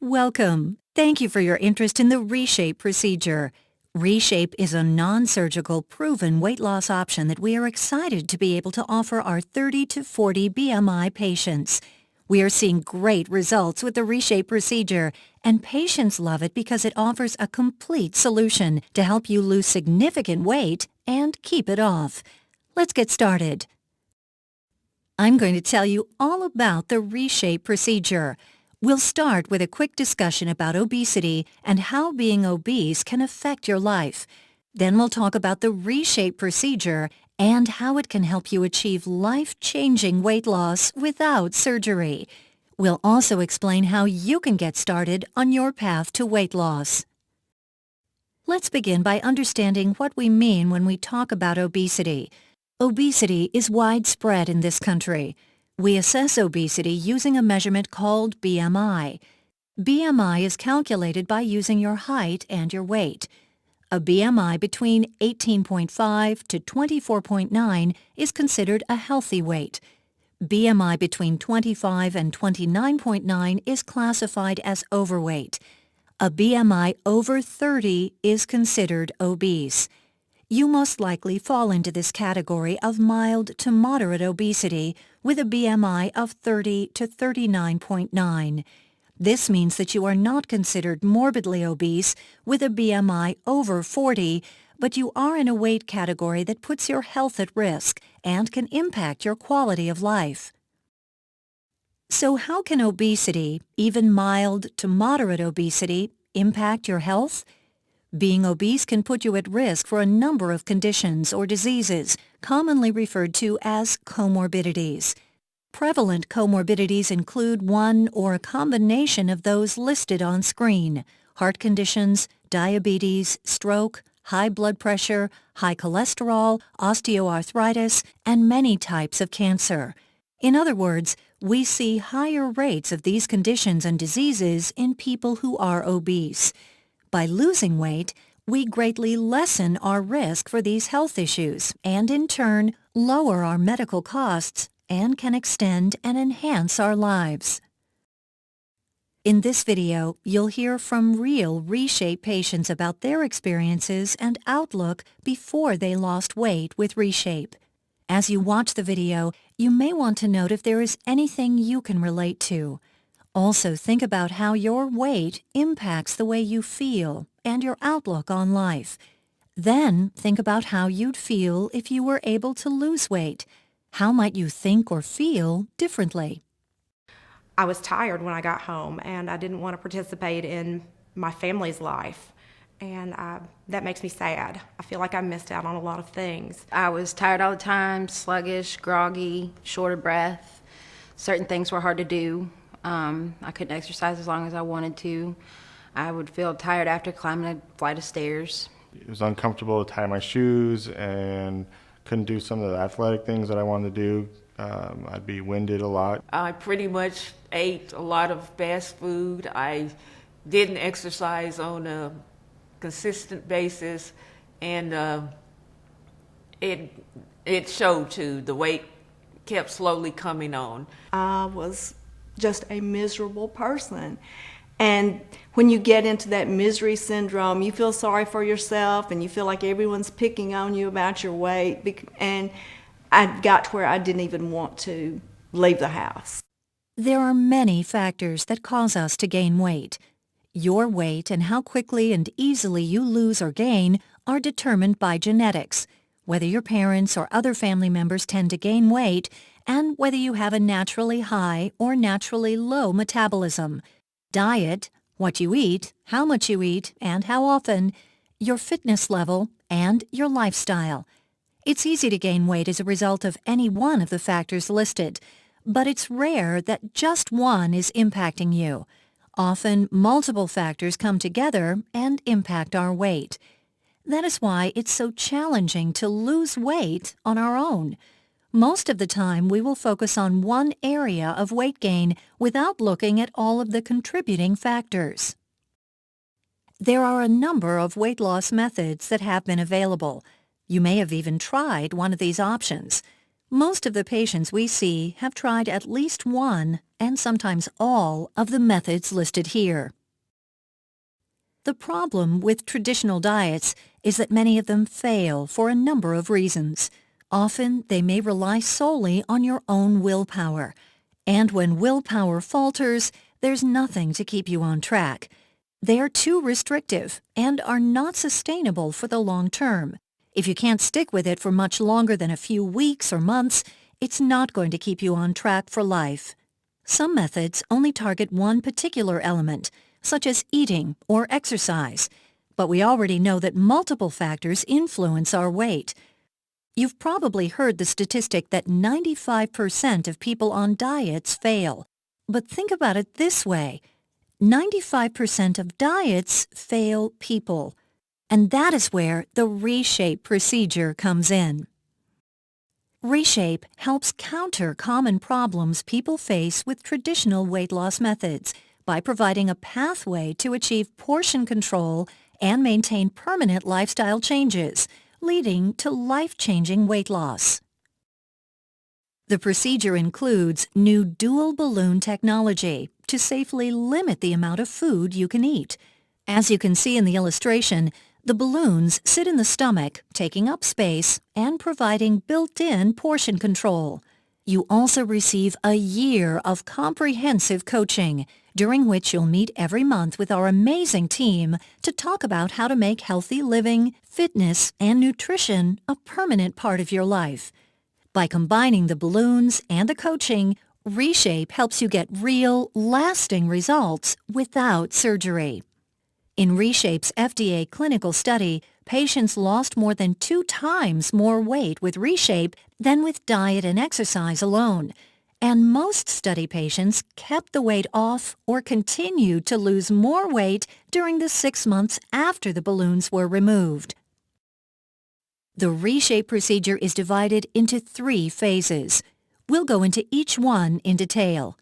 Welcome. Thank you for your interest in the ReShape procedure. ReShape is a non-surgical, proven weight loss option that we are excited to be able to offer our 30 to 40 BMI patients. We are seeing great results with the ReShape procedure, and patients love it because it offers a complete solution to help you lose significant weight and keep it off. Let's get started. I'm going to tell you all about the ReShape procedure. We'll start with a quick discussion about obesity and how being obese can affect your life. Then we'll talk about the ReShape procedure and how it can help you achieve life-changing weight loss without surgery. We'll also explain how you can get started on your path to weight loss. Let's begin by understanding what we mean when we talk about obesity. Obesity is widespread in this country. We assess obesity using a measurement called BMI. BMI is calculated by using your height and your weight. A BMI between 18.5 to 24.9 is considered a healthy weight. BMI between 25 and 29.9 is classified as overweight. A BMI over 30 is considered obese. You most likely fall into this category of mild to moderate obesity with a BMI of 30 to 39.9. This means that you are not considered morbidly obese with a BMI over 40, but you are in a weight category that puts your health at risk and can impact your quality of life. So how can obesity, even mild to moderate obesity, impact your health? Being obese can put you at risk for a number of conditions or diseases, commonly referred to as comorbidities. Prevalent comorbidities include one or a combination of those listed on screen: heart conditions, diabetes, stroke, high blood pressure, high cholesterol, osteoarthritis, and many types of cancer. In other words, we see higher rates of these conditions and diseases in people who are obese. By losing weight, we greatly lessen our risk for these health issues and, in turn, lower our medical costs and can extend and enhance our lives. In this video, you'll hear from real ReShape patients about their experiences and outlook before they lost weight with ReShape. As you watch the video, you may want to note if there is anything you can relate to. Also, think about how your weight impacts the way you feel and your outlook on life. Then, think about how you'd feel if you were able to lose weight. How might you think or feel differently? I was tired when I got home, and I didn't want to participate in my family's life. And that makes me sad. I feel like I missed out on a lot of things. I was tired all the time, sluggish, groggy, short of breath. Certain things were hard to do. I couldn't exercise as long as I wanted to. I would feel tired after climbing a flight of stairs. It was uncomfortable to tie my shoes and couldn't do some of the athletic things that I wanted to do. I'd be winded a lot. I pretty much ate a lot of fast food. I didn't exercise on a consistent basis, and it showed too. The weight kept slowly coming on. I was just a miserable person. And when you get into that misery syndrome, you feel sorry for yourself and you feel like everyone's picking on you about your weight. And I got to where I didn't even want to leave the house. There are many factors that cause us to gain weight. Your weight and how quickly and easily you lose or gain are determined by genetics, whether your parents or other family members tend to gain weight, and whether you have a naturally high or naturally low metabolism. Diet, what you eat, how much you eat, and how often, your fitness level, and your lifestyle. It's easy to gain weight as a result of any one of the factors listed, but it's rare that just one is impacting you. Often, multiple factors come together and impact our weight. That is why it's so challenging to lose weight on our own. Most of the time, we will focus on one area of weight gain without looking at all of the contributing factors. There are a number of weight loss methods that have been available. You may have even tried one of these options. Most of the patients we see have tried at least one and sometimes all, of the methods listed here. The problem with traditional diets is that many of them fail for a number of reasons. Often, they may rely solely on your own willpower. And when willpower falters, there's nothing to keep you on track. They are too restrictive and are not sustainable for the long term. If you can't stick with it for much longer than a few weeks or months, it's not going to keep you on track for life. Some methods only target one particular element, such as eating or exercise, but we already know that multiple factors influence our weight. You've probably heard the statistic that 95% of people on diets fail. But think about it this way. 95% of diets fail people. And that is where the ReShape procedure comes in. ReShape helps counter common problems people face with traditional weight loss methods by providing a pathway to achieve portion control and maintain permanent lifestyle changes, leading to life-changing weight loss. The procedure includes new dual balloon technology to safely limit the amount of food you can eat. As you can see in the illustration, the balloons sit in the stomach, taking up space and providing built-in portion control. You also receive a year of comprehensive coaching, during which you'll meet every month with our amazing team to talk about how to make healthy living, fitness, and nutrition a permanent part of your life. By combining the balloons and the coaching, ReShape helps you get real, lasting results without surgery. In ReShape's FDA clinical study, patients lost more than 2 times more weight with ReShape than with diet and exercise alone. And most study patients kept the weight off or continued to lose more weight during the 6 months after the balloons were removed. The ReShape procedure is divided into 3 phases. We'll go into each one in detail.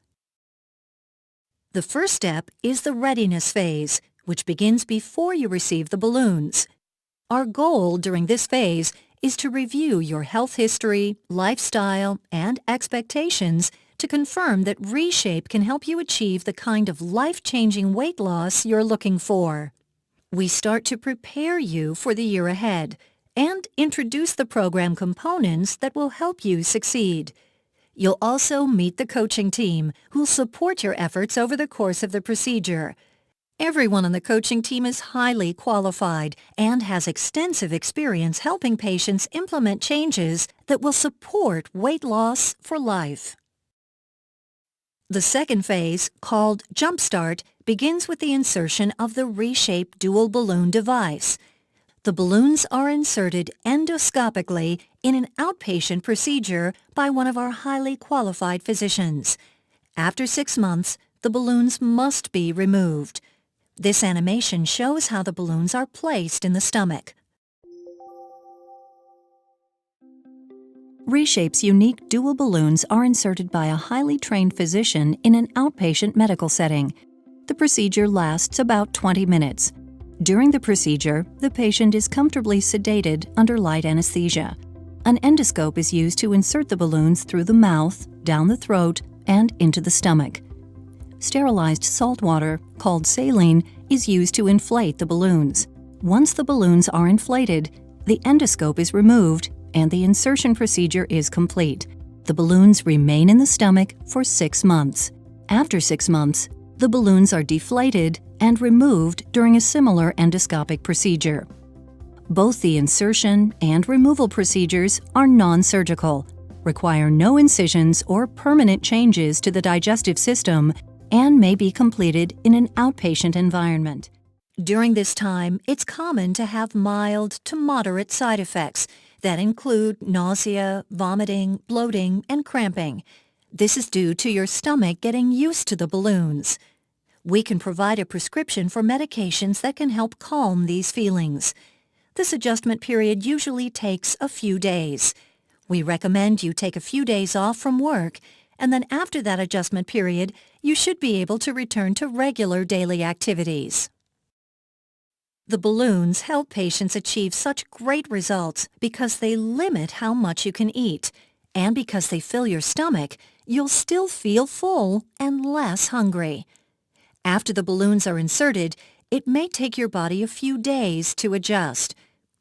The first step is the readiness phase, which begins before you receive the balloons. Our goal during this phase is to review your health history, lifestyle, and expectations to confirm that ReShape can help you achieve the kind of life-changing weight loss you're looking for. We start to prepare you for the year ahead and introduce the program components that will help you succeed. You'll also meet the coaching team, who'll support your efforts over the course of the procedure. Everyone on the coaching team is highly qualified and has extensive experience helping patients implement changes that will support weight loss for life. The second phase, called Jumpstart, begins with the insertion of the ReShape dual balloon device. The balloons are inserted endoscopically in an outpatient procedure by one of our highly qualified physicians. After 6 months, the balloons must be removed. This animation shows how the balloons are placed in the stomach. ReShape's unique dual balloons are inserted by a highly trained physician in an outpatient medical setting. The procedure lasts about 20 minutes. During the procedure, the patient is comfortably sedated under light anesthesia. An endoscope is used to insert the balloons through the mouth, down the throat, and into the stomach. Sterilized salt water, called saline, is used to inflate the balloons. Once the balloons are inflated, the endoscope is removed and the insertion procedure is complete. The balloons remain in the stomach for 6 months. After 6 months, the balloons are deflated and removed during a similar endoscopic procedure. Both the insertion and removal procedures are non-surgical, require no incisions or permanent changes to the digestive system, and may be completed in an outpatient environment. During this time, it's common to have mild to moderate side effects that include nausea, vomiting, bloating, and cramping. This is due to your stomach getting used to the balloons. We can provide a prescription for medications that can help calm these feelings. This adjustment period usually takes a few days. We recommend you take a few days off from work, and then after that adjustment period, you should be able to return to regular daily activities. The balloons help patients achieve such great results because they limit how much you can eat, and because they fill your stomach, you'll still feel full and less hungry. After the balloons are inserted, it may take your body a few days to adjust.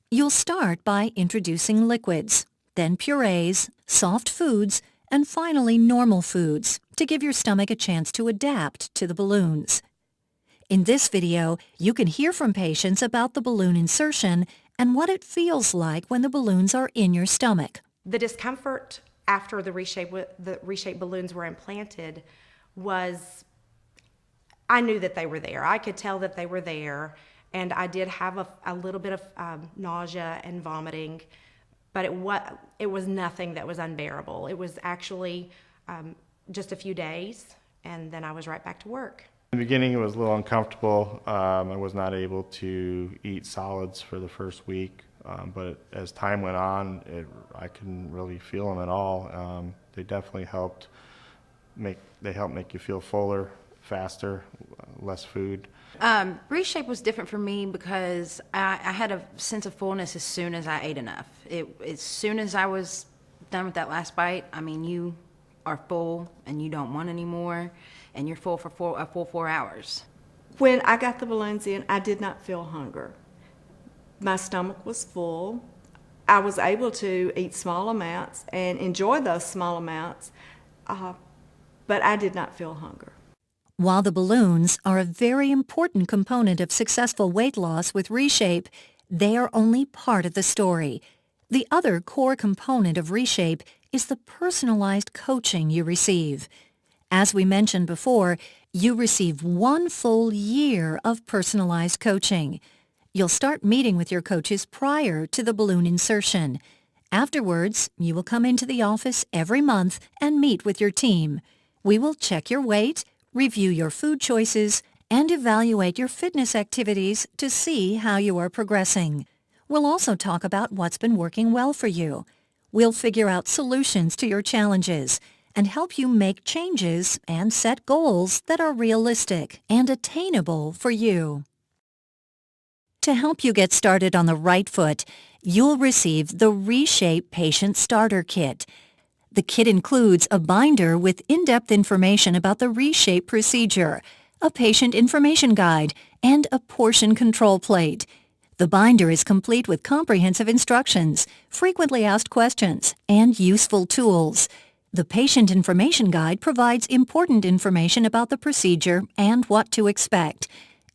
You'll start by introducing liquids, then purees, soft foods, and finally normal foods to give your stomach a chance to adapt to the balloons. In this video, you can hear from patients about the balloon insertion and what it feels like when the balloons are in your stomach. The discomfort after the ReShape balloons were implanted was, I knew that they were there. I could tell that they were there, and I did have a little bit of nausea and vomiting, but it was nothing that was unbearable. It was actually just a few days, and then I was right back to work. In the beginning, it was a little uncomfortable. I was not able to eat solids for the first week, but as time went on, I couldn't really feel them at all. They definitely helped make you feel fuller, faster, less food. ReShape was different for me because I had a sense of fullness as soon as I ate enough. As soon as I was done with that last bite, I mean, you are full and you don't want any more, and you're full for a full 4 hours. When I got the balloons in, I did not feel hunger. My stomach was full. I was able to eat small amounts and enjoy those small amounts, but I did not feel hunger. While the balloons are a very important component of successful weight loss with ReShape, they are only part of the story. The other core component of ReShape is the personalized coaching you receive. As we mentioned before, you receive 1 full year of personalized coaching. You'll start meeting with your coaches prior to the balloon insertion. Afterwards, you will come into the office every month and meet with your team. We will check your weight, review your food choices, and evaluate your fitness activities to see how you are progressing. We'll also talk about what's been working well for you. We'll figure out solutions to your challenges and help you make changes and set goals that are realistic and attainable for you. To help you get started on the right foot, you'll receive the ReShape Patient Starter Kit. The kit includes a binder with in-depth information about the ReShape procedure, a patient information guide, and a portion control plate. The binder is complete with comprehensive instructions, frequently asked questions, and useful tools. The patient information guide provides important information about the procedure and what to expect.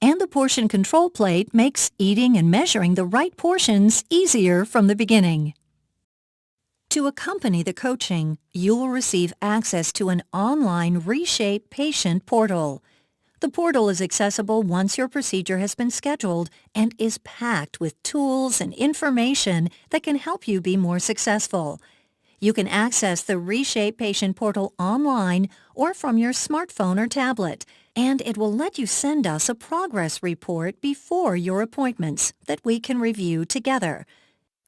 And the portion control plate makes eating and measuring the right portions easier from the beginning. To accompany the coaching, you will receive access to an online ReShape patient portal. The portal is accessible once your procedure has been scheduled and is packed with tools and information that can help you be more successful. You can access the ReShape patient portal online or from your smartphone or tablet, and it will let you send us a progress report before your appointments that we can review together.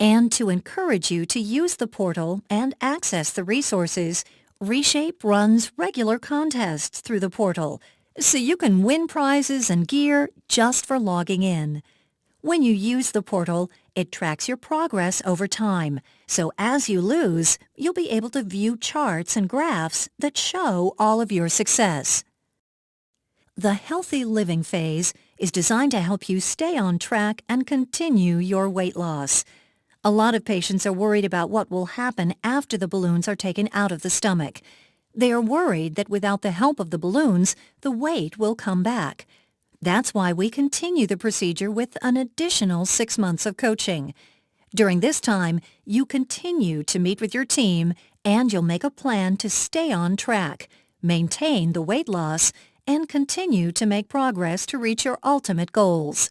And to encourage you to use the portal and access the resources, ReShape runs regular contests through the portal, so you can win prizes and gear just for logging in. When you use the portal, it tracks your progress over time, so as you lose, you'll be able to view charts and graphs that show all of your success. The healthy living phase is designed to help you stay on track and continue your weight loss. A lot of patients are worried about what will happen after the balloons are taken out of the stomach. They are worried that without the help of the balloons, the weight will come back. That's why we continue the procedure with an additional 6 months of coaching. During this time, you continue to meet with your team, and you'll make a plan to stay on track, maintain the weight loss, and continue to make progress to reach your ultimate goals.